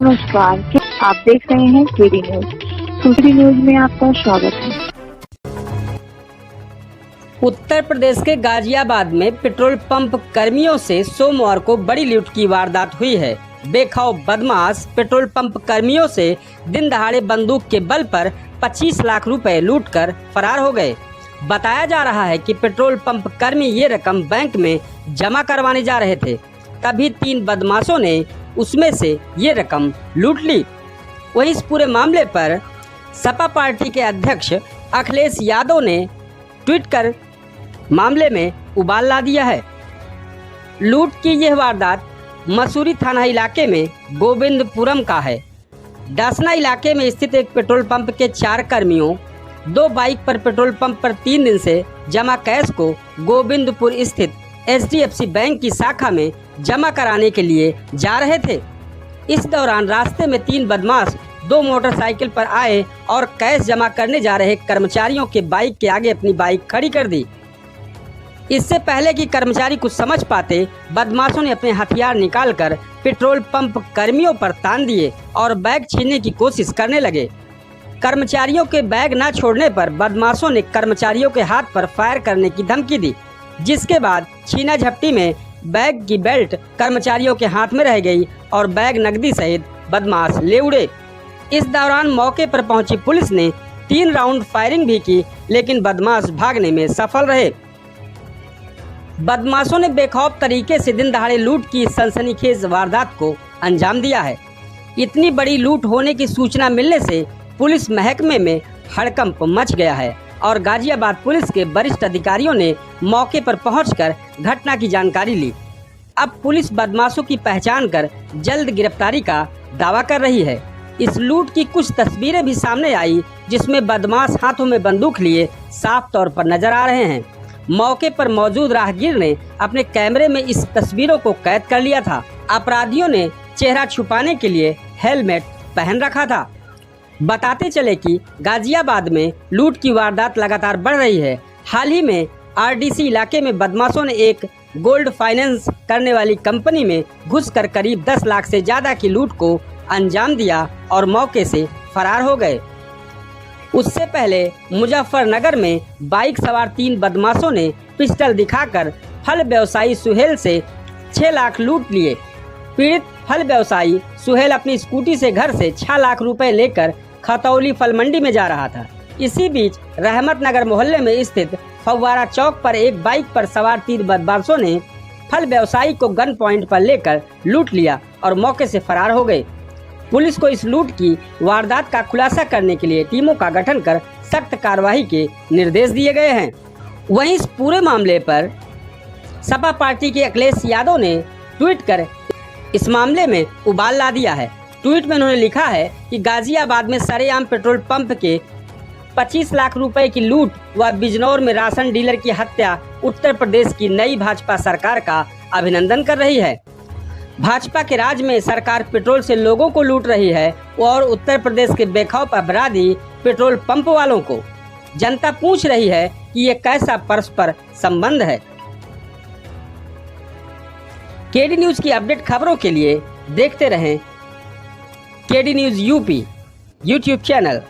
नमस्कार, आप देख रहे हैं केडी न्यूज। केडी न्यूज में आपका स्वागत है। उत्तर प्रदेश के गाजियाबाद में पेट्रोल पंप कर्मियों से सोमवार को बड़ी लूट की वारदात हुई है। बेखौफ बदमाश पेट्रोल पंप कर्मियों से दिन दहाड़े बंदूक के बल पर 25 लाख रुपए लूटकर फरार हो गए। बताया जा रहा है कि पेट्रोल पंप कर्मी ये रकम बैंक में जमा करवाने जा रहे थे, तभी 3 बदमाशों ने उसमें से ये रकम लूट ली। वहीं इस पूरे मामले पर सपा पार्टी के अध्यक्ष अखिलेश यादव ने ट्वीट कर मामले में उबाल ला दिया है। लूट की यह वारदात मसूरी थाना इलाके में गोविंदपुरम का है। डासना इलाके में स्थित एक पेट्रोल पंप के 4 कर्मियों 2 बाइक पर पेट्रोल पंप पर 3 दिन से जमा कैश को गोविंदपुर स्थित HDFC बैंक की शाखा में जमा कराने के लिए जा रहे थे। इस दौरान रास्ते में 3 बदमाश 2 मोटरसाइकिल पर आए और कैश जमा करने जा रहे कर्मचारियों के बाइक के आगे अपनी बाइक खड़ी कर दी। इससे पहले कि कर्मचारी कुछ समझ पाते, बदमाशों ने अपने हथियार निकालकर पेट्रोल पंप कर्मियों पर तान दिए और बैग छीनने की कोशिश करने लगे। कर्मचारियों के बैग न छोड़ने पर बदमाशों ने कर्मचारियों के हाथ पर फायर करने की धमकी दी, जिसके बाद छीना झपटी में बैग की बेल्ट कर्मचारियों के हाथ में रह गई और बैग नकदी सहित बदमाश ले उड़े। इस दौरान मौके पर पहुंची पुलिस ने 3 राउंड फायरिंग भी की, लेकिन बदमाश भागने में सफल रहे। बदमाशों ने बेखौफ तरीके से दिन दहाड़े लूट की सनसनीखेज वारदात को अंजाम दिया है। इतनी बड़ी लूट होने की सूचना मिलने से पुलिस महकमे में हड़कंप मच गया है और गाजियाबाद पुलिस के वरिष्ठ अधिकारियों ने मौके पर पहुंचकर घटना की जानकारी ली। अब पुलिस बदमाशों की पहचान कर जल्द गिरफ्तारी का दावा कर रही है। इस लूट की कुछ तस्वीरें भी सामने आई, जिसमें बदमाश हाथों में बंदूक लिए साफ तौर पर नजर आ रहे हैं। मौके पर मौजूद राहगीर ने अपने कैमरे में इस तस्वीरों को कैद कर लिया था। अपराधियों ने चेहरा छुपाने के लिए हेलमेट पहन रखा था। बताते चले कि गाजियाबाद में लूट की वारदात लगातार बढ़ रही है। हाल ही में RDC इलाके में बदमाशों ने एक गोल्ड फाइनेंस करने वाली कंपनी में घुसकर करीब 10 लाख से ज़्यादा की लूट को अंजाम दिया और मौके से फरार हो गए। उससे पहले मुजफ्फरनगर में बाइक सवार 3 बदमाशों ने पिस्टल दिखाकर फल व्यवसायी सुहेल से 6 लाख लूट लिए। पीड़ित फल व्यवसायी सुहेल अपनी स्कूटी से घर से 6 लाख रुपए लेकर खतौली फल मंडी में जा रहा था। इसी बीच रहमत नगर मोहल्ले में स्थित फव्वारा चौक पर एक बाइक पर सवार 3 बदमाशों ने फल व्यवसायी को गन पॉइंट पर लेकर लूट लिया और मौके से फरार हो गए। पुलिस को इस लूट की वारदात का खुलासा करने के लिए टीमों का गठन कर सख्त कार्रवाई के निर्देश दिए गए हैं। वहीं इस पूरे मामले पर सपा पार्टी के अखिलेश यादव ने ट्वीट कर इस मामले में उबाल ला दिया है। ट्वीट में उन्होंने लिखा है कि गाजियाबाद में सरेआम पेट्रोल पंप के 25 लाख रुपए की लूट व बिजनौर में राशन डीलर की हत्या उत्तर प्रदेश की नई भाजपा सरकार का अभिनंदन कर रही है। भाजपा के राज में सरकार पेट्रोल से लोगों को लूट रही है और उत्तर प्रदेश के बेखौफ अपराधी पेट्रोल पंप वालों को। जनता पूछ रही है कि ये कैसा परस्पर संबंध है। केडी न्यूज की अपडेट खबरों के लिए देखते रहें KD news UP YouTube channel.